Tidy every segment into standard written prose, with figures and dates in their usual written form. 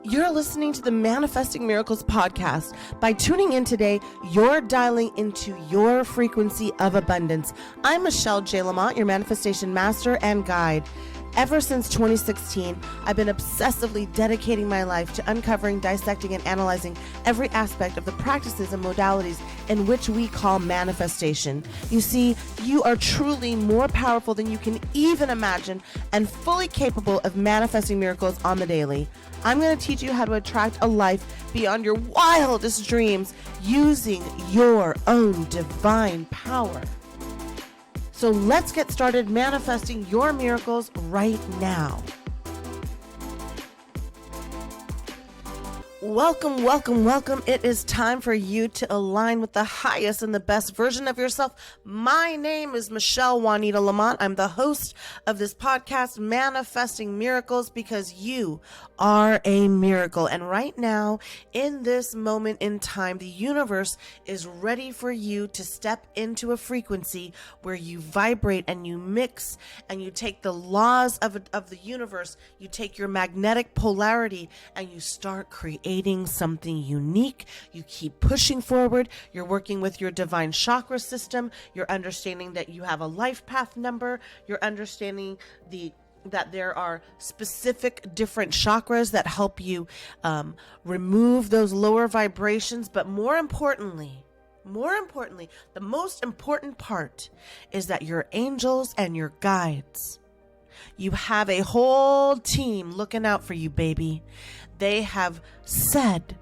You're listening to the Manifesting Miracles podcast. By tuning in today, you're dialing into your frequency of abundance. I'm Michelle J. Lamont, your manifestation master and guide. Ever since 2016, I've been obsessively dedicating my life to uncovering, dissecting, and analyzing every aspect of the practices and modalities in which we call manifestation. You see, you are truly more powerful than you can even imagine and fully capable of manifesting miracles on the daily. I'm going to teach you how to attract a life beyond your wildest dreams using your own divine power. So let's get started manifesting your miracles right now. Welcome, welcome, welcome. It is time for you to align with the highest and the best version of yourself. My name is Michelle Juanita Lamont. I'm the host of this podcast, Manifesting Miracles, because you are a miracle. And right now, in this moment in time, the universe is ready for you to step into a frequency where you vibrate and you mix and you take the laws of the universe, you take your magnetic polarity and you start creating something unique. You keep pushing forward. You're working with your divine chakra system. You're understanding that you have a life path number. You're understanding that there are specific different chakras that help you remove those lower vibrations. But more importantly, the most important part is that your angels and your guides, you have a whole team looking out for you, baby. They have said,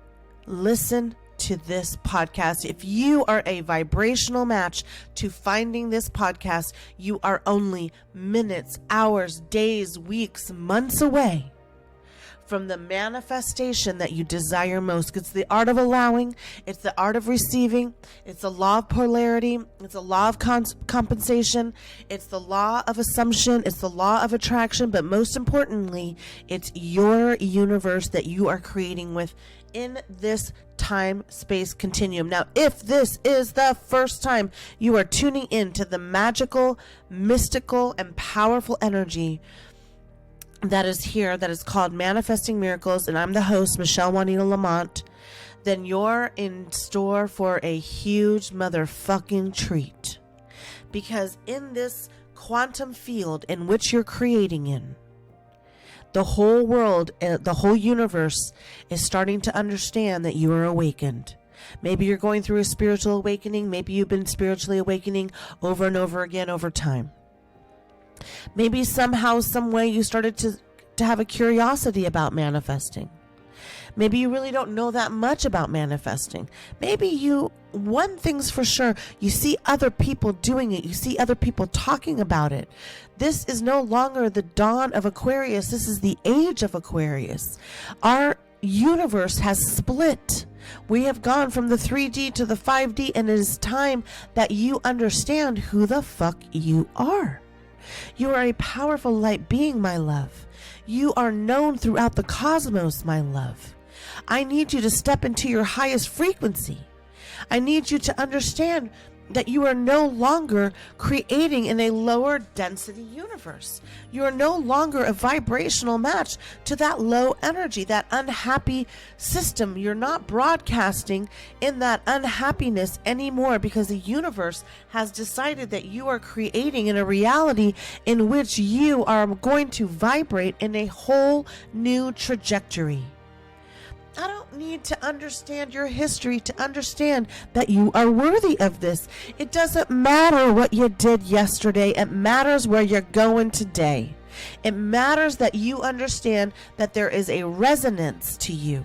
listen to this podcast. If you are a vibrational match to finding this podcast, you are only minutes, hours, days, weeks, months away from the manifestation that you desire most. It's the art of allowing. It's the art of receiving. It's the law of polarity. It's the law of compensation. It's the law of assumption. It's the law of attraction. But most importantly, it's your universe that you are creating with in this time-space continuum. Now, if this is the first time you are tuning in to the magical, mystical, and powerful energy that is here, that is called Manifesting Miracles, and I'm the host, Michelle Juanita Lamont, then you're in store for a huge motherfucking treat. Because in this quantum field in which you're creating in, the whole world, the whole universe is starting to understand that you are awakened. Maybe you're going through a spiritual awakening. Maybe you've been spiritually awakening over and over again over time. Maybe somehow, some way you started to have a curiosity about manifesting. Maybe you really don't know that much about manifesting. Maybe one thing's for sure, you see other people doing it. You see other people talking about it. This is no longer the dawn of Aquarius. This is the age of Aquarius. Our universe has split. We have gone from the 3D to the 5D, and it is time that you understand who the fuck you are. You are a powerful light being, my love. You are known throughout the cosmos, my love. I need you to step into your highest frequency. I need you to understand that you are no longer creating in a lower density universe. You are no longer a vibrational match to that low energy, that unhappy system. You're not broadcasting in that unhappiness anymore, because the universe has decided that you are creating in a reality in which you are going to vibrate in a whole new trajectory. I don't need to understand your history to understand that you are worthy of this. It doesn't matter what you did yesterday. It matters where you're going today. It matters that you understand that there is a resonance to you,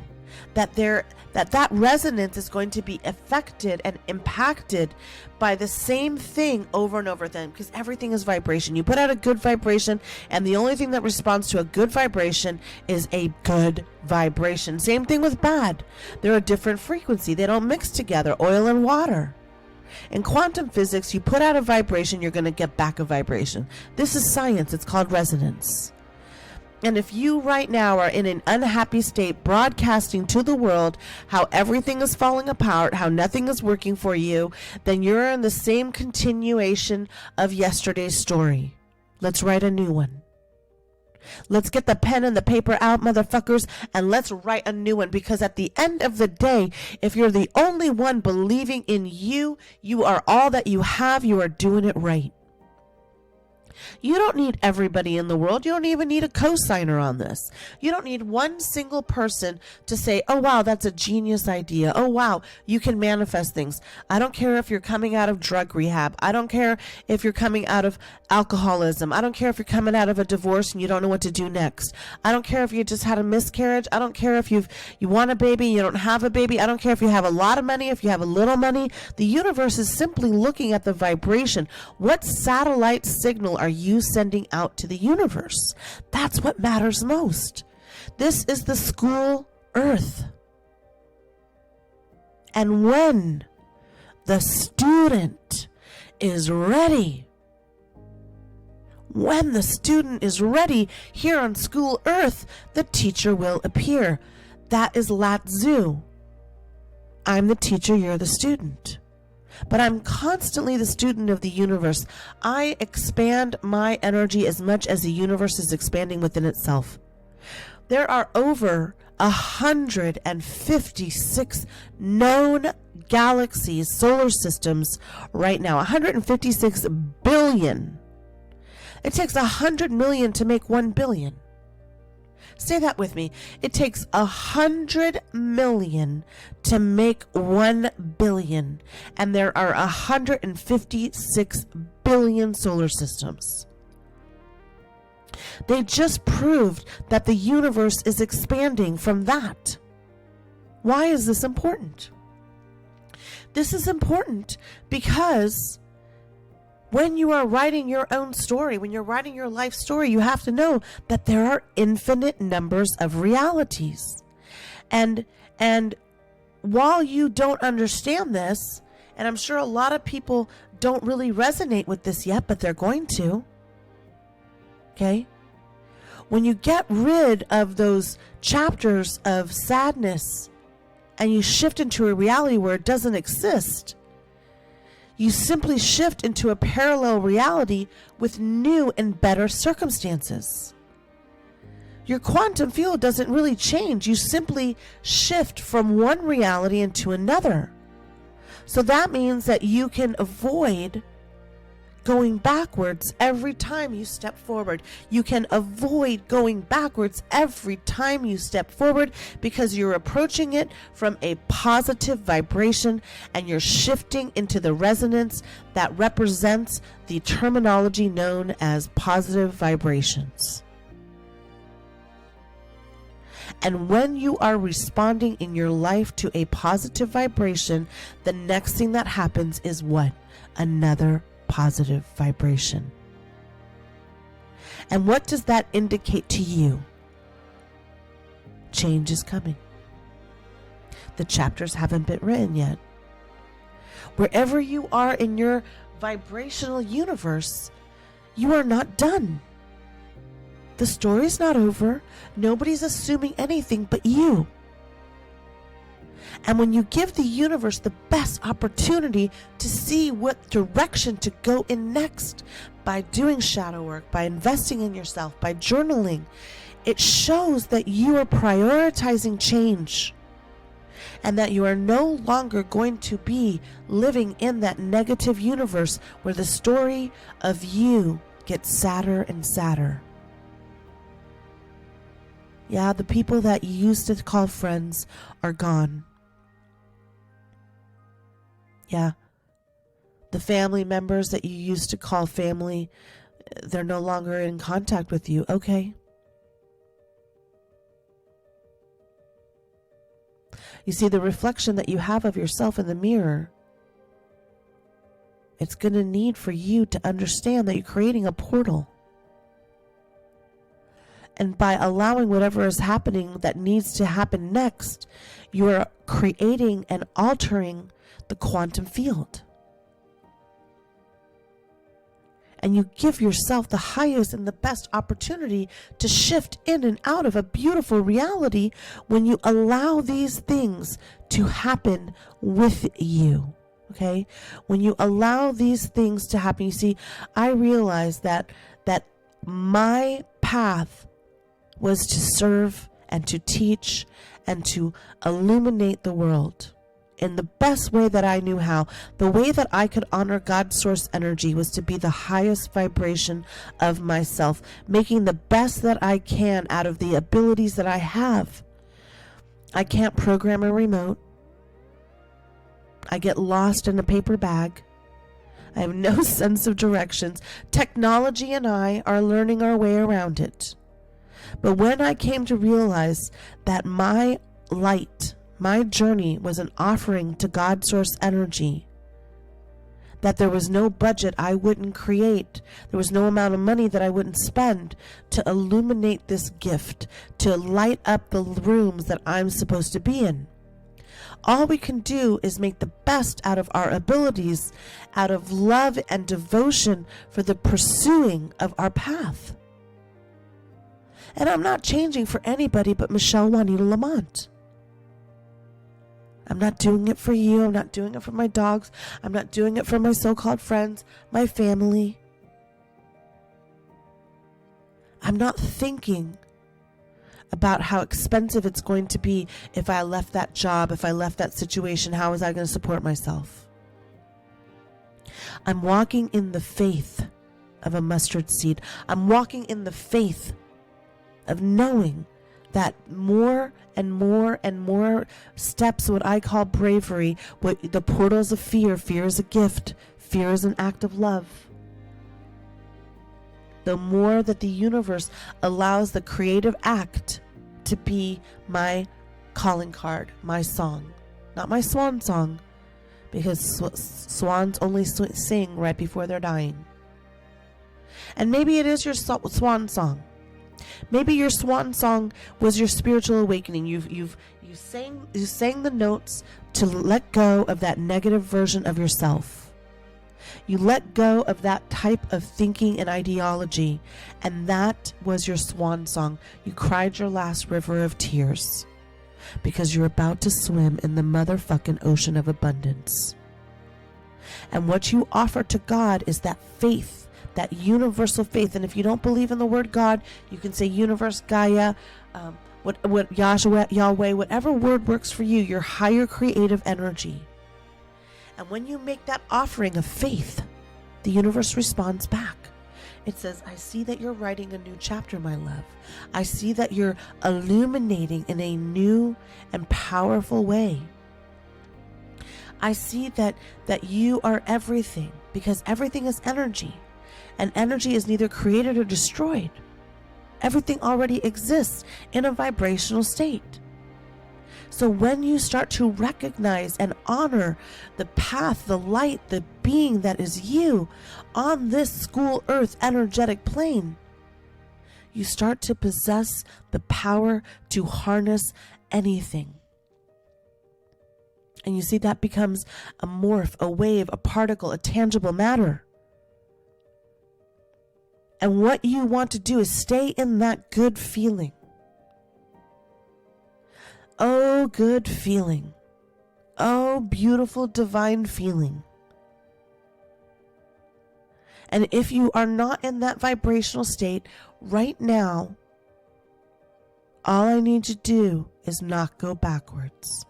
that resonance is going to be affected and impacted by the same thing over and over again, because everything is vibration. You put out a good vibration, and the only thing that responds to a good vibration is a good vibration. Same thing with bad. They're a different frequency. They don't mix together, oil and water. In quantum physics, you put out a vibration, you're going to get back a vibration. This is science. It's called resonance. And if you right now are in an unhappy state, broadcasting to the world how everything is falling apart, how nothing is working for you, then you're in the same continuation of yesterday's story. Let's write a new one. Let's get the pen and the paper out, motherfuckers, and let's write a new one. Because at the end of the day, if you're the only one believing in you, you are all that you have. You are doing it right. You don't need everybody in the world. You don't even need a co-signer on this. You don't need one single person to say, oh, wow, that's a genius idea. Oh, wow, you can manifest things. I don't care if you're coming out of drug rehab. I don't care if you're coming out of alcoholism. I don't care if you're coming out of a divorce and you don't know what to do next. I don't care if you just had a miscarriage. I don't care if you want a baby, you don't have a baby. I don't care if you have a lot of money, if you have a little money. The universe is simply looking at the vibration. What satellite signal are you sending out to the universe? That's what matters most. This is the school Earth. And when the student is ready, here on school Earth, the teacher will appear. That is Latzu. I'm the teacher, you're the student. But I'm constantly the student of the universe. I expand my energy as much as the universe is expanding within itself. There are over 156 known galaxies, solar systems right now. 156 billion. It takes 100 million to make 1 billion. Say that with me. It takes 100 million to make 1 billion. And there are 156 billion solar systems. They just proved that the universe is expanding from that. Why is this important? This is important because when you are writing your own story, when you're writing your life story, you have to know that there are infinite numbers of realities. And while you don't understand this, and I'm sure a lot of people don't really resonate with this yet, but they're going to. Okay? When you get rid of those chapters of sadness and you shift into a reality where it doesn't exist, you simply shift into a parallel reality with new and better circumstances. Your quantum field doesn't really change. You simply shift from one reality into another. So that means that you can avoid going backwards every time you step forward. You can avoid going backwards every time you step forward because you're approaching it from a positive vibration and you're shifting into the resonance that represents the terminology known as positive vibrations. And when you are responding in your life to a positive vibration, the next thing that happens is what? Another positive vibration. And what does that indicate to you? Change is coming. The chapters haven't been written yet. Wherever you are in your vibrational universe, you are not done. The story's not over. Nobody's assuming anything but you. And when you give the universe the best opportunity to see what direction to go in next, by doing shadow work, by investing in yourself, by journaling, it shows that you are prioritizing change and that you are no longer going to be living in that negative universe where the story of you gets sadder and sadder. Yeah, the people that you used to call friends are gone. Yeah, the family members that you used to call family, they're no longer in contact with you. Okay. You see, the reflection that you have of yourself in the mirror, it's going to need for you to understand that you're creating a portal. And by allowing whatever is happening that needs to happen next, you are creating and altering the quantum field. And you give yourself the highest and the best opportunity to shift in and out of a beautiful reality when you allow these things to happen with you. Okay? When you allow these things to happen, you see, I realize that my path was to serve and to teach and to illuminate the world in the best way that I knew how. The way that I could honor God's source energy was to be the highest vibration of myself, making the best that I can out of the abilities that I have. I can't program a remote. I get lost in a paper bag. I have no sense of directions. Technology and I are learning our way around it. But when I came to realize that my light, my journey was an offering to God's source energy, that there was no budget I wouldn't create, there was no amount of money that I wouldn't spend to illuminate this gift, to light up the rooms that I'm supposed to be in. All we can do is make the best out of our abilities, out of love and devotion for the pursuing of our path. And I'm not changing for anybody but Michelle Juanita Lamont. I'm not doing it for you. I'm not doing it for my dogs. I'm not doing it for my so-called friends, my family. I'm not thinking about how expensive it's going to be if I left that job, if I left that situation. How was I going to support myself? I'm walking in the faith of a mustard seed. I'm walking in the faith of knowing that more and more and more steps, what I call bravery, what the portals of fear. Fear is a gift. Fear is an act of love. The more that the universe allows the creative act to be my calling card, my song, not my swan song, because swans only sing right before they're dying. And maybe it is your swan song. Maybe your swan song was your spiritual awakening. You sang the notes to let go of that negative version of yourself. You let go of that type of thinking and ideology, and that was your swan song. You cried your last river of tears because you're about to swim in the motherfucking ocean of abundance. And what you offer to God is that faith, that universal faith. And if you don't believe in the word God, you can say universe, Gaia, what Yahweh, whatever word works for you, your higher creative energy. And when you make that offering of faith, the universe responds back. It says, I see that you're writing a new chapter, my love. I see that you're illuminating in a new and powerful way. I see that you are everything, because everything is energy. And energy is neither created or destroyed. Everything already exists in a vibrational state. So when you start to recognize and honor the path, the light, the being that is you on this school earth energetic plane, you start to possess the power to harness anything. And you see, that becomes a morph, a wave, a particle, a tangible matter. And what you want to do is stay in that good feeling. Oh, good feeling. Oh, beautiful, divine feeling. And if you are not in that vibrational state right now, all I need to do is not go backwards.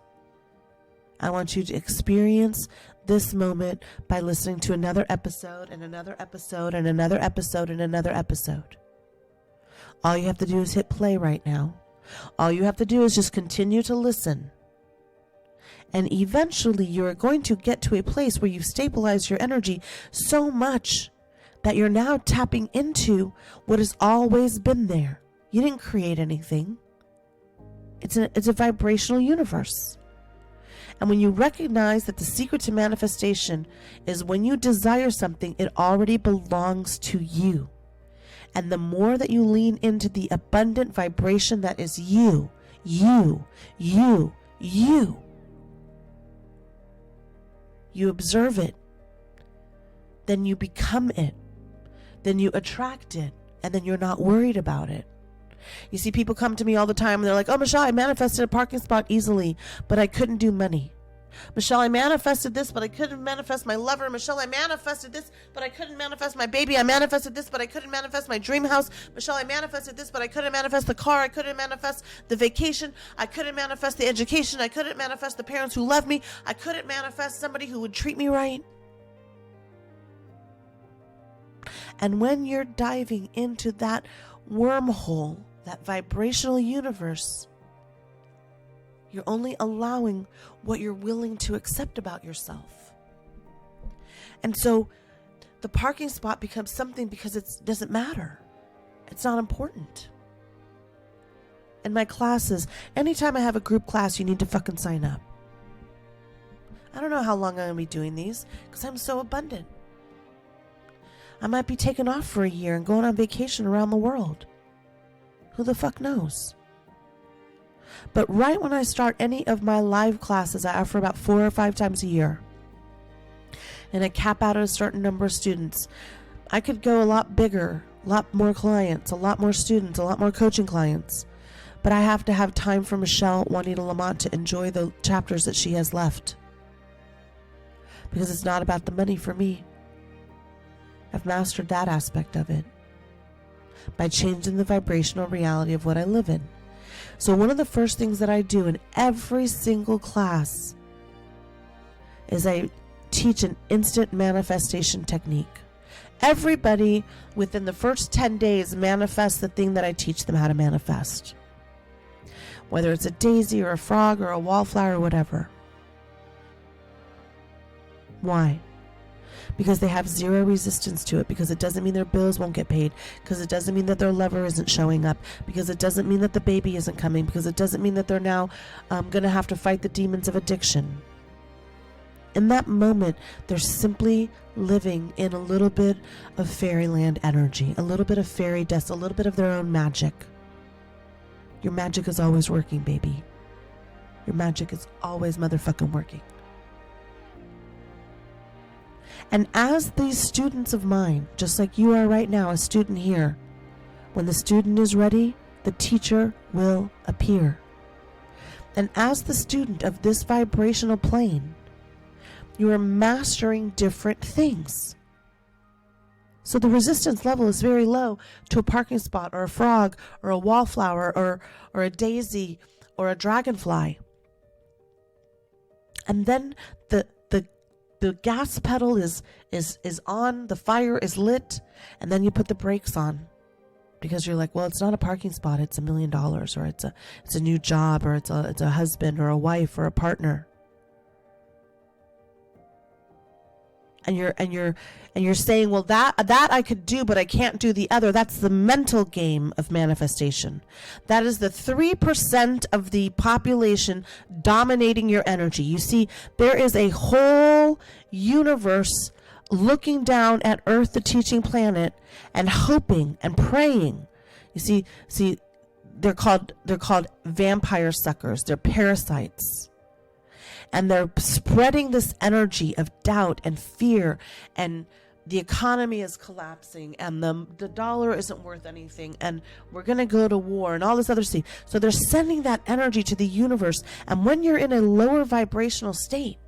I want you to experience this moment by listening to another episode and another episode and another episode and another episode. All you have to do is hit play right now. All you have to do is just continue to listen. And eventually you're going to get to a place where you've stabilized your energy so much that you're now tapping into what has always been there. You didn't create anything. It's a vibrational universe. And when you recognize that the secret to manifestation is when you desire something, it already belongs to you. And the more that you lean into the abundant vibration that is you observe it, then you become it, then you attract it, and then you're not worried about it. You see, people come to me all the time and they're like, oh, Michelle, I manifested a parking spot easily, but I couldn't do money. Michelle, I manifested this, but I couldn't manifest my lover. Michelle, I manifested this, but I couldn't manifest my baby. I manifested this, but I couldn't manifest my dream house. Michelle, I manifested this, but I couldn't manifest the car. I couldn't manifest the vacation. I couldn't manifest the education. I couldn't manifest the parents who love me. I couldn't manifest somebody who would treat me right. And when you're diving into that wormhole, that vibrational universe, you're only allowing what you're willing to accept about yourself. And so the parking spot becomes something because it doesn't matter. It's not important. In my classes, anytime I have a group class, you need to fucking sign up. I don't know how long I'm going to be doing these because I'm so abundant. I might be taking off for a year and going on vacation around the world. Who the fuck knows? But right when I start any of my live classes, I offer about 4 or 5 times a year. And I cap out at a certain number of students. I could go a lot bigger, a lot more clients, a lot more students, a lot more coaching clients. But I have to have time for Michelle Juanita Lamont to enjoy the chapters that she has left. Because it's not about the money for me. I've mastered that aspect of it by changing the vibrational reality of what I live in. So one of the first things that I do in every single class is I teach an instant manifestation technique. Everybody within the first 10 days manifests the thing that I teach them how to manifest. Whether it's a daisy or a frog or a wallflower or whatever. Why? Because they have zero resistance to it, because it doesn't mean their bills won't get paid, because it doesn't mean that their lover isn't showing up, because it doesn't mean that the baby isn't coming, because it doesn't mean that they're now going to have to fight the demons of addiction. In that moment, they're simply living in a little bit of fairyland energy, a little bit of fairy dust, a little bit of their own magic. Your magic is always working, baby. Your magic is always motherfucking working. And as these students of mine, just like you are right now, a student here, when the student is ready, the teacher will appear. And as the student of this vibrational plane, you are mastering different things. So the resistance level is very low to a parking spot or a frog or a wallflower or a daisy or a dragonfly. And then the gas pedal is on, the fire is lit, and then you put the brakes on because you're like, well, it's not a parking spot, it's $1 million, or it's a new job, or it's a husband or a wife or a partner. And you're saying, well, that I could do, but I can't do the other. That's the mental game of manifestation. That is the 3% of the population dominating your energy. You see, there is a whole universe looking down at Earth, the teaching planet, and hoping and praying. You see, they're called vampire suckers. They're parasites. And they're spreading this energy of doubt and fear, and the economy is collapsing, and the dollar isn't worth anything, and we're going to go to war, and all this other stuff. So they're sending that energy to the universe. And when you're in a lower vibrational state,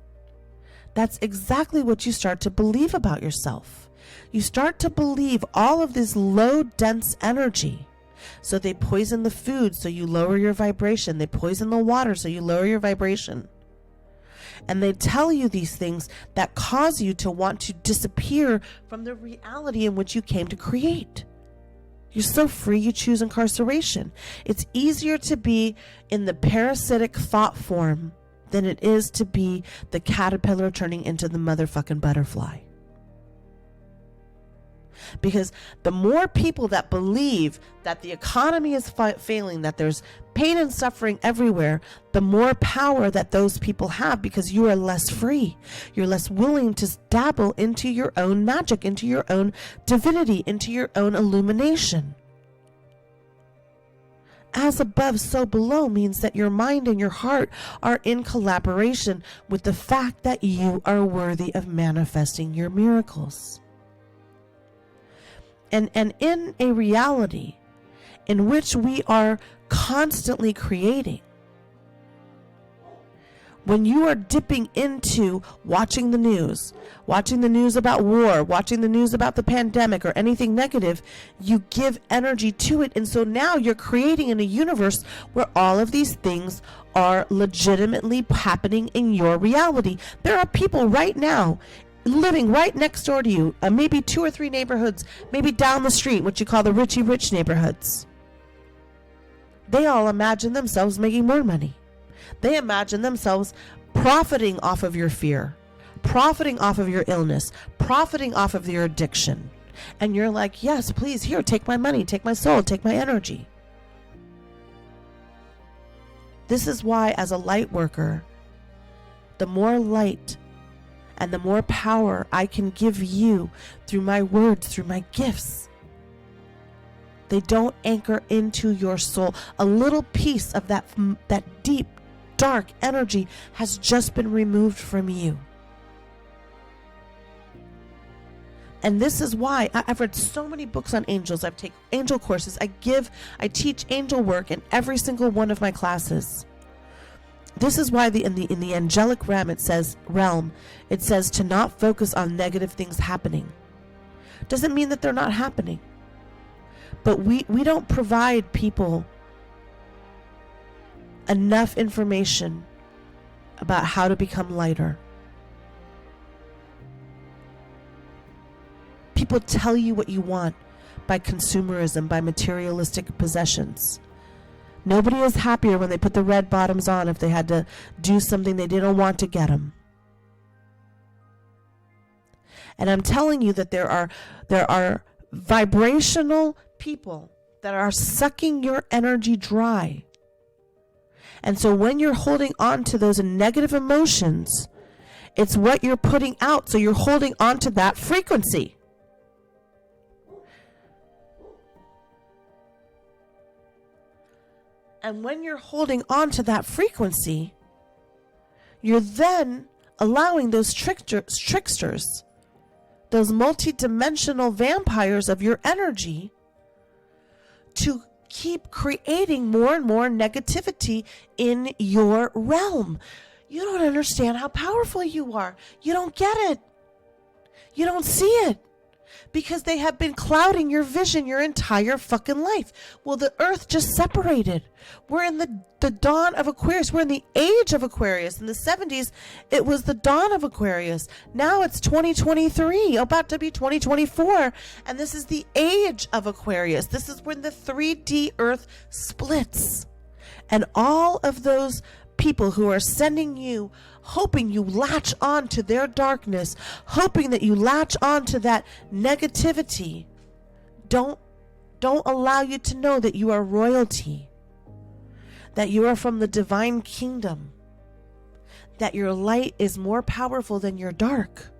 that's exactly what you start to believe about yourself. You start to believe all of this low, dense energy. So they poison the food, so you lower your vibration. They poison the water, so you lower your vibration. And they tell you these things that cause you to want to disappear from the reality in which you came to create. You're so free, you choose incarceration. It's easier to be in the parasitic thought form than it is to be the caterpillar turning into the motherfucking butterfly. Because the more people that believe that the economy is failing, that there's pain and suffering everywhere, the more power that those people have, because you are less free. You're less willing to dabble into your own magic, into your own divinity, into your own illumination. As above, so below means that your mind and your heart are in collaboration with the fact that you are worthy of manifesting your miracles. And in a reality in which we are constantly creating, When you are dipping into watching the news about war, watching the news about the pandemic or anything negative, you give energy to it. And so now you're creating in a universe where all of these things are legitimately happening in your reality. There are people right now living right next door to you, maybe 2 or 3 neighborhoods, maybe down the street, what you call the richy rich neighborhoods. They all imagine themselves making more money. They imagine themselves profiting off of your fear, profiting off of your illness, profiting off of your addiction. And you're like, yes, please, here, take my money, take my soul, take my energy. This is why, as a light worker, the more light and the more power I can give you through my words, through my gifts, they don't anchor into your soul. A little piece of that deep, dark energy has just been removed from you. And this is why I've read so many books on angels. I've taken angel courses. I teach angel work in every single one of my classes. This is why in the angelic realm it says to not focus on negative things happening. Doesn't mean that they're not happening. But we don't provide people enough information about how to become lighter. People tell you what you want by consumerism, by materialistic possessions. Nobody is happier when they put the red bottoms on if they had to do something they didn't want to get them. And I'm telling you that there are vibrational people that are sucking your energy dry. And so when you're holding on to those negative emotions, it's what you're putting out. So you're holding on to that frequency. And when you're holding on to that frequency, you're then allowing those tricksters, those multidimensional vampires of your energy, to keep creating more and more negativity in your realm. You don't understand how powerful you are. You don't get it. You don't see it. Because they have been clouding your vision your entire fucking life. Well, the earth just separated. We're in the dawn of Aquarius. We're in the age of Aquarius. In the 70s, it was the dawn of Aquarius. Now it's 2023, about to be 2024. And this is the age of Aquarius. This is when the 3D earth splits. And all of those people who are sending you, hoping you latch on to their darkness, hoping that you latch on to that negativity, don't allow you to know that you are royalty, that you are from the divine kingdom, that your light is more powerful than your dark.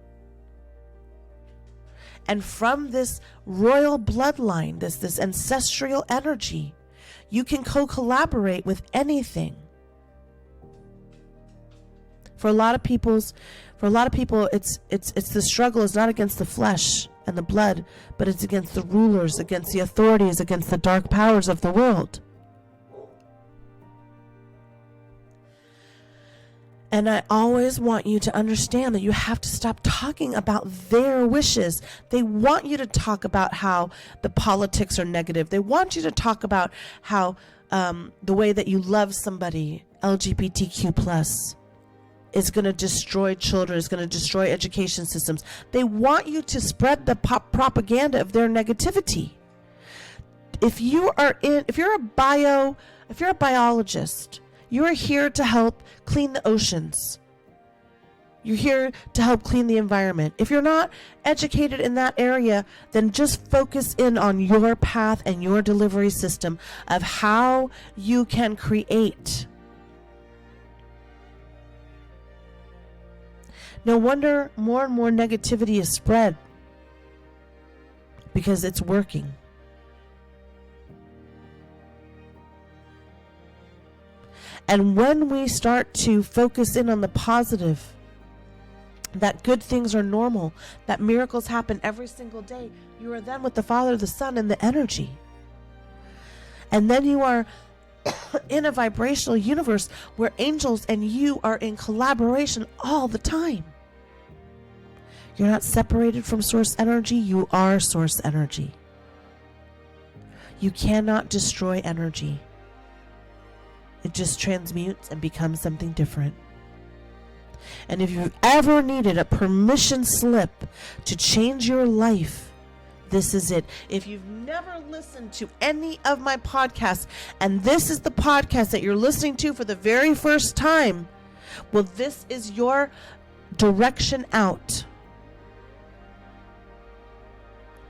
And from this royal bloodline, this ancestral energy, you can co-collaborate with anything. For a lot of people, it's the struggle is not against the flesh and the blood, but it's against the rulers, against the authorities, against the dark powers of the world. And I always want you to understand that you have to stop talking about their wishes. They want you to talk about how the politics are negative. They want you to talk about how the way that you love somebody, LGBTQ+, is going to destroy children, is going to destroy education systems. They want you to spread the propaganda of their negativity. If you're a biologist, you are here to help clean the oceans. You're here to help clean the environment. If you're not educated in that area, then just focus in on your path and your delivery system of how you can create. No wonder more and more negativity is spread, because it's working. And when we start to focus in on the positive, that good things are normal, that miracles happen every single day, you are then with the Father, the Son, and the energy. And then you are in a vibrational universe where angels and you are in collaboration all the time. You're not separated from source energy. You are source energy. You cannot destroy energy. It just transmutes and becomes something different. And if you've ever needed a permission slip to change your life, this is it. If you've never listened to any of my podcasts, and this is the podcast that you're listening to for the very first time, well, this is your direction out.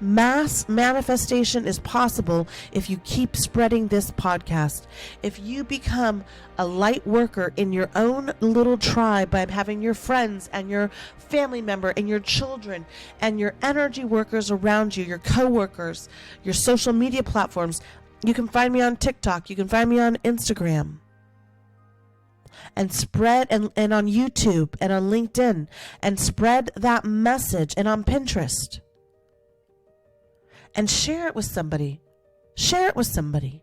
Mass manifestation is possible if you keep spreading this podcast. If you become a light worker in your own little tribe by having your friends and your family member and your children and your energy workers around you, your co-workers, your social media platforms. You can find me on TikTok. You can find me on Instagram. And spread, and on YouTube and on LinkedIn, and spread that message, and on Pinterest. And share it with somebody. Share it with somebody.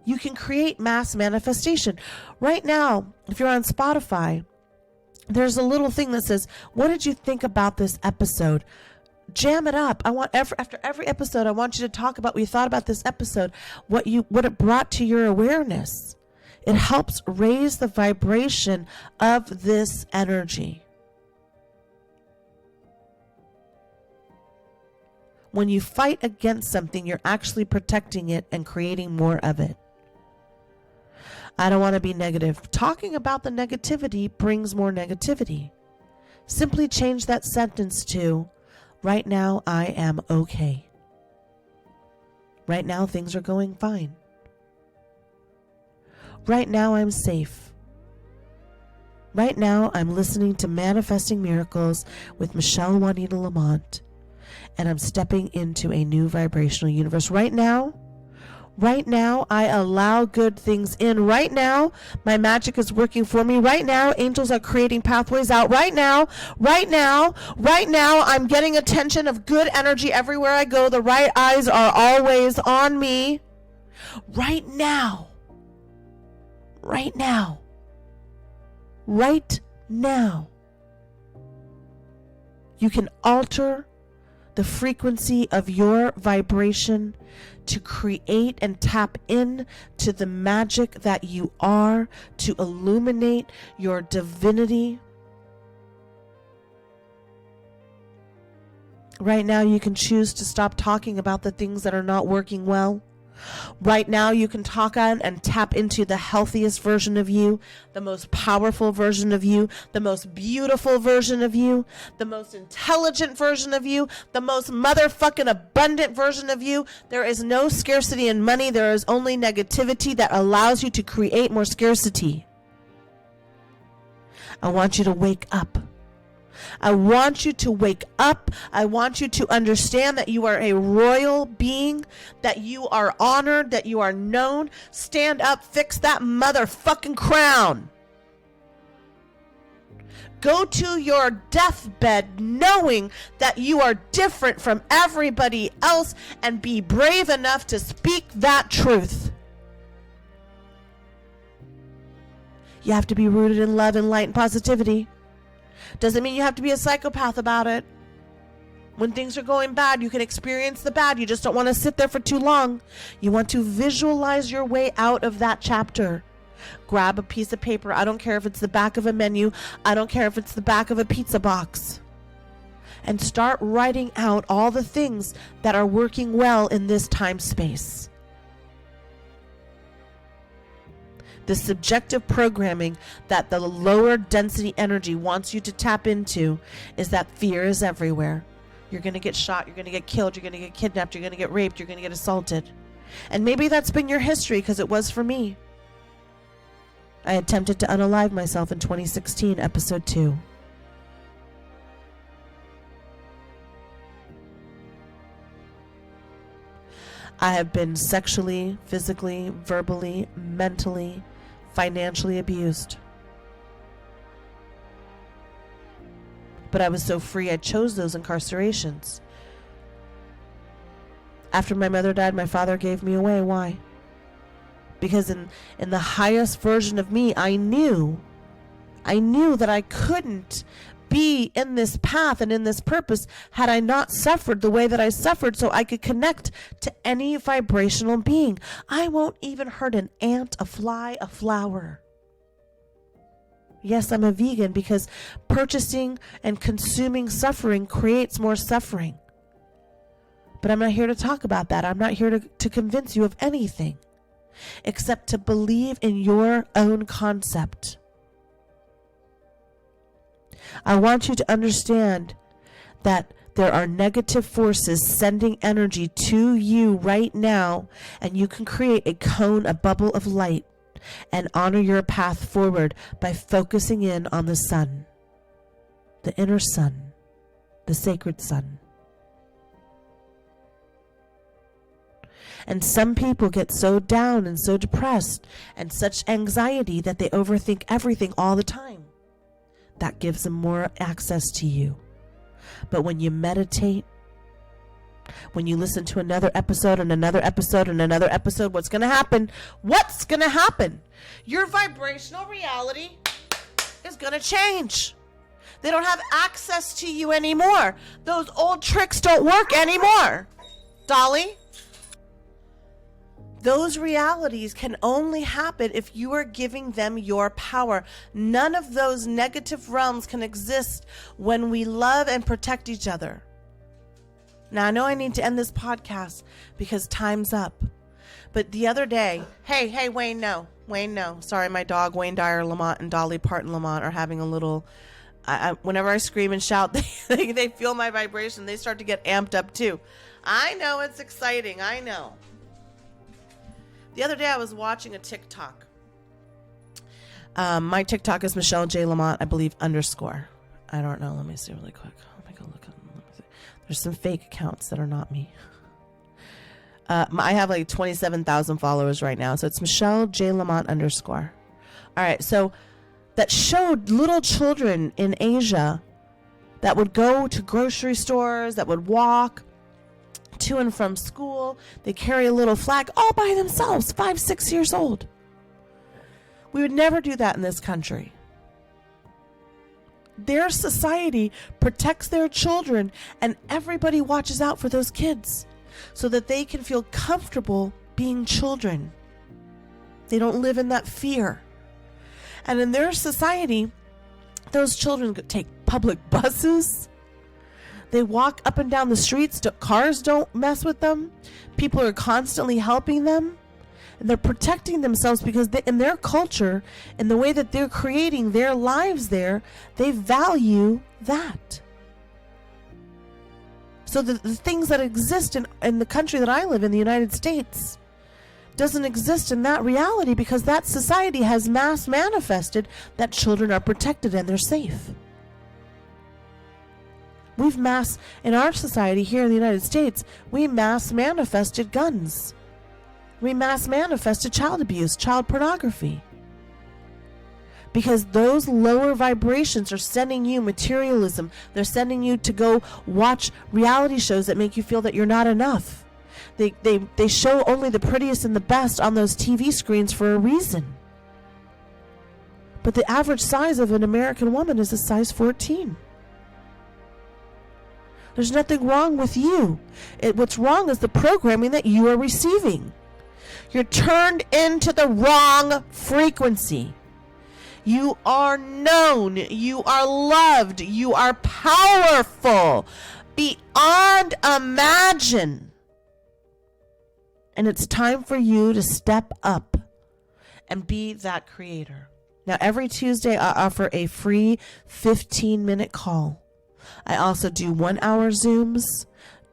You can create mass manifestation. Right now, if you're on Spotify, there's a little thing that says, what did you think about this episode? Jam it up. After every episode, I want you to talk about what you thought about this episode, what it brought to your awareness. It helps raise the vibration of this energy. When you fight against something, you're actually protecting it and creating more of it. I don't want to be negative. Talking about the negativity brings more negativity. Simply change that sentence to, right now I am okay. Right now things are going fine. Right now I'm safe. Right now I'm listening to Manifesting Miracles with Michelle Juanita Lamont. And I'm stepping into a new vibrational universe. Right now, I allow good things in. Right now, my magic is working for me. Right now, angels are creating pathways out. Right now, I'm getting attention of good energy everywhere I go. The right eyes are always on me. Right now, you can alter the frequency of your vibration to create and tap in to the magic that you are, to illuminate your divinity. Right now, you can choose to stop talking about the things that are not working well. Right now, you can talk on and tap into the healthiest version of you, the most powerful version of you, the most beautiful version of you, the most intelligent version of you, the most motherfucking abundant version of you. There is no scarcity in money. There is only negativity that allows you to create more scarcity. I want you to wake up. I want you to wake up. I want you to understand that you are a royal being, that you are honored, that you are known. Stand up, fix that motherfucking crown. Go to your deathbed knowing that you are different from everybody else and be brave enough to speak that truth. You have to be rooted in love and light and positivity. Doesn't mean you have to be a psychopath about it. When things are going bad, you can experience the bad. You just don't want to sit there for too long. You want to visualize your way out of that chapter. Grab a piece of paper. I don't care if it's the back of a menu. I don't care if it's the back of a pizza box. And start writing out all the things that are working well in this time space. The subjective programming that the lower density energy wants you to tap into is that fear is everywhere. You're going to get shot. You're going to get killed. You're going to get kidnapped. You're going to get raped. You're going to get assaulted. And maybe that's been your history, because it was for me. I attempted to unalive myself in 2016, episode 2. I have been sexually, physically, verbally, mentally, financially abused. But I was so free, I chose those Because in the highest version of me, I knew that I couldn't be in this path and in this purpose had I not suffered the way that I suffered, so I could connect to any vibrational being. I won't even hurt an ant, a fly, a flower. Yes, I'm a vegan because purchasing and consuming suffering creates more suffering. But I'm not here to talk about that. I'm not here to convince you of anything except to believe in your own concept. I want you to understand that there are negative forces sending energy to you right now, and you can create a cone, a bubble of light, and honor your path forward by focusing in on the sun, the inner sun, the sacred sun. And some people get so down and so depressed and such anxiety that they overthink everything all the time. That gives them more access to you. But when you meditate, when you listen to another episode and another episode and another episode, what's going to happen? What's going to happen? Your vibrational reality is going to change. They don't have access to you anymore. Those old tricks don't work anymore. Dolly? Those realities can only happen if you are giving them your power. None of those negative realms can exist when we love and protect each other. Now, I know I need to end this podcast because time's up. But the other day, hey, Wayne, no. Sorry, my dog, Wayne Dyer Lamont and Dolly Parton Lamont are having a little... whenever I scream and shout, they feel my vibration. They start to get amped up too. I know, it's exciting. I know. The other day I was watching a TikTok. My TikTok is Michelle J. Lamont, I believe, _ I don't know. Let me see really quick. Let me go look at them. There's some fake accounts that are not me. I have like 27,000 followers right now. So it's Michelle J. Lamont _ All right. So that showed little children in Asia that would go to grocery stores, that would walk to and from school. They carry a little flag all by themselves, 5, 6 years old. We would never do that in this country. Their society protects their children, and everybody watches out for those kids so that they can feel comfortable being children. They don't live in that fear. And in their society, those children take public buses. They walk up and down the streets. Cars don't mess with them. People are constantly helping them. And they're protecting themselves because in their culture, in the way that they're creating their lives there, they value that. So the things that exist in the country that I live in, the United States, doesn't exist in that reality because that society has mass manifested that children are protected and they're safe. In our society here in the United States, we mass manifested guns. We mass manifested child abuse, child pornography. Because those lower vibrations are sending you materialism. They're sending you to go watch reality shows that make you feel that you're not enough. They show only the prettiest and the best on those TV screens for a reason. But the average size of an American woman is a size 14. There's nothing wrong with you. What's wrong is the programming that you are receiving. You're turned into the wrong frequency. You are known. You are loved. You are powerful beyond imagine. And it's time for you to step up and be that creator. Now, every Tuesday, I offer a free 15-minute call. I also do 1-hour Zooms,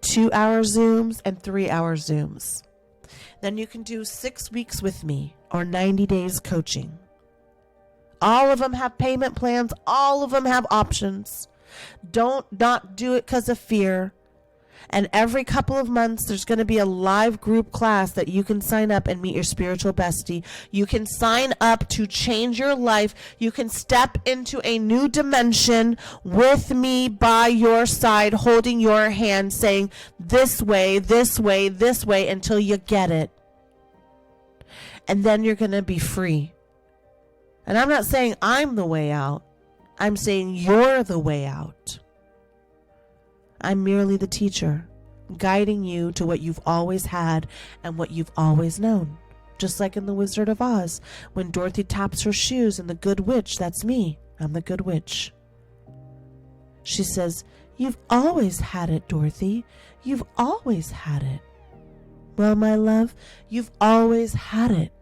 2-hour Zooms, and 3-hour Zooms. Then you can do 6 weeks with me or 90 days coaching. All of them have payment plans. All of them have options. Don't not do it because of fear. And every couple of months, there's going to be a live group class that you can sign up and meet your spiritual bestie. You can sign up to change your life. You can step into a new dimension with me by your side, holding your hand, saying, this way, this way, this way, until you get it. And then you're going to be free. And I'm not saying I'm the way out. I'm saying you're the way out. I'm merely the teacher, guiding you to what you've always had and what you've always known. Just like in The Wizard of Oz, when Dorothy taps her shoes and the good witch, that's me. I'm the good witch. She says, "You've always had it, Dorothy. You've always had it." Well, my love, you've always had it.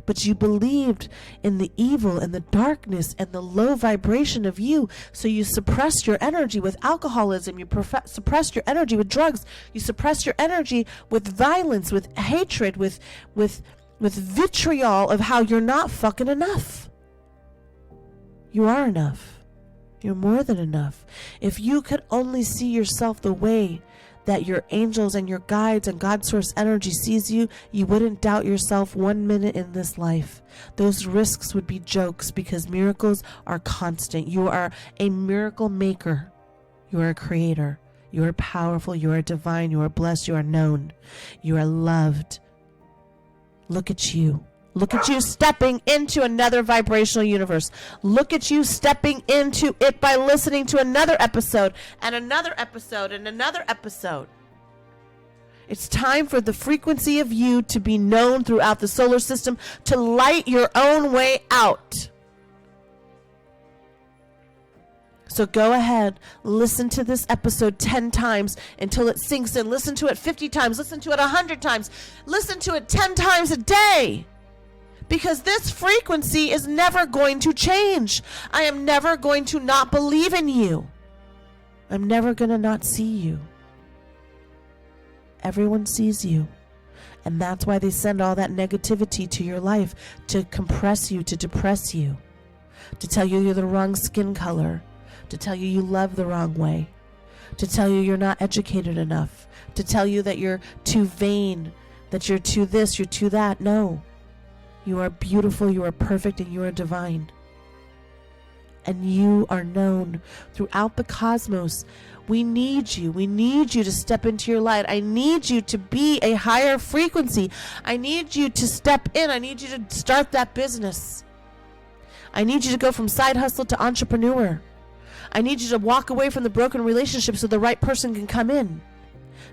But you believed in the evil and the darkness and the low vibration of you, so you suppressed your energy with alcoholism, you suppressed your energy with drugs, you suppressed your energy with violence, with hatred, with vitriol of how you're not fucking enough. You are enough. You're more than enough. If you could only see yourself the way that your angels and your guides and God source energy sees you, you wouldn't doubt yourself 1 minute in this life. Those risks would be jokes, because miracles are constant. You are a miracle maker. You are a creator. You are powerful. You are divine. You are blessed. You are known. You are loved. Look at you. Look at you stepping into another vibrational universe. Look at you stepping into it by listening to another episode and another episode and another episode. It's time for the frequency of you to be known throughout the solar system, to light your own way out. So go ahead, listen to this episode 10 times until it sinks in. Listen to it 50 times. Listen to it 100 times. Listen to it 10 times a day. Because this frequency is never going to change. I am never going to not believe in you. I'm never going to not see you. Everyone sees you. And that's why they send all that negativity to your life, to compress you, to depress you, to tell you you're the wrong skin color, to tell you you love the wrong way, to tell you you're not educated enough, to tell you that you're too vain, that you're too this, you're too that. No. You are beautiful, you are perfect, and you are divine. And you are known throughout the cosmos. We need you. We need you to step into your light. I need you to be a higher frequency. I need you to step in. I need you to start that business. I need you to go from side hustle to entrepreneur. I need you to walk away from the broken relationship so the right person can come in.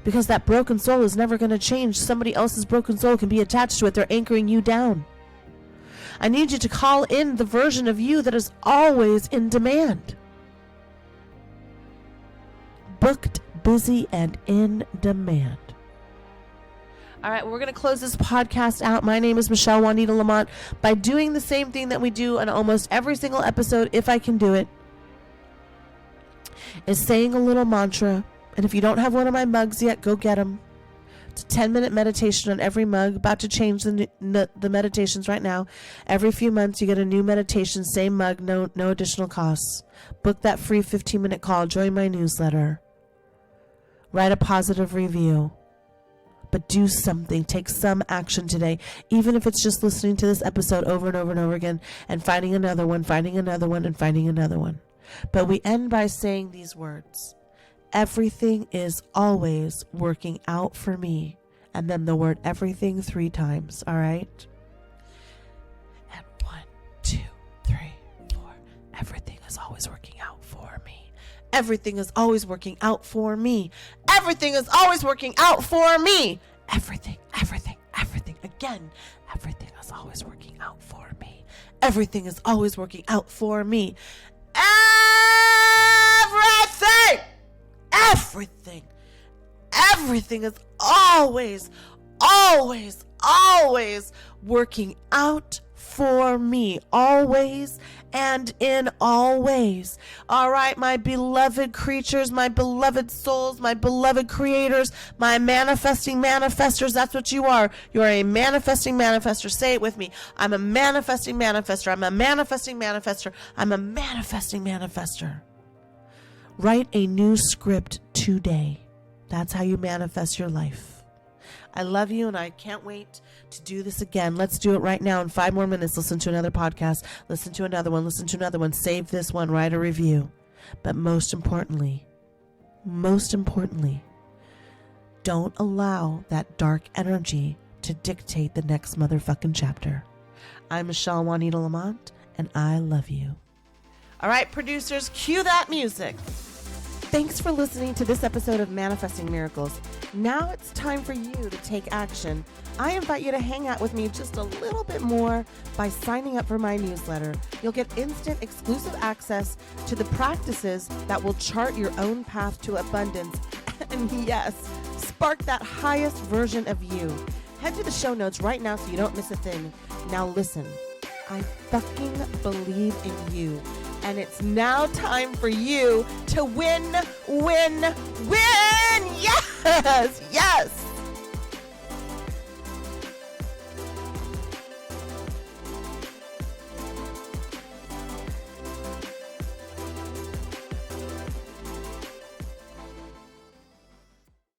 Because that broken soul is never going to change. Somebody else's broken soul can be attached to it. They're anchoring you down. I need you to call in the version of you that is always in demand. Booked, busy, and in demand. All right, we're going to close this podcast out. My name is Michelle Juanita Lamont. By doing the same thing that we do on almost every single episode, if I can do it, is saying a little mantra. And if you don't have one of my mugs yet, go get them. It's a 10-minute meditation on every mug. About to change the meditations right now. Every few months you get a new meditation, same mug, no additional costs. Book that free 15-minute call. Join my newsletter. Write a positive review. But do something. Take some action today. Even if it's just listening to this episode over and over and over again and finding another one, finding another one, and finding another one. But we end by saying these words. Everything is always working out for me. And then the word everything 3 times. All right? And 1, 2, 3, 4. Everything is always working out for me. Everything is always working out for me. Everything is always working out for me. Everything, everything, everything. Again, everything is always working out for me. Everything is always working out for me. Everything! Everything is always working out for me. Always and in all ways. All right, my beloved creatures, my beloved souls, my beloved creators, my manifesting manifestors. That's what you are. You are a manifesting manifester. Say it with me. I'm a manifesting manifester. I'm a manifesting manifester. I'm a manifesting manifester. Write a new script today. That's how you manifest your life. I love you, and I can't wait to do this again. Let's do it right now in 5 more minutes. Listen to another podcast. Listen to another one. Listen to another one. Save this one. Write a review. But most importantly, don't allow that dark energy to dictate the next motherfucking chapter. I'm Michelle Juanita Lamont, and I love you. All right, producers, cue that music. Thanks for listening to this episode of Manifesting Miracles. Now it's time for you to take action. I invite you to hang out with me just a little bit more by signing up for my newsletter. You'll get instant exclusive access to the practices that will chart your own path to abundance. And yes, spark that highest version of you. Head to the show notes right now so you don't miss a thing. Now listen, I fucking believe in you. And it's now time for you to win, win, win! Yes! Yes!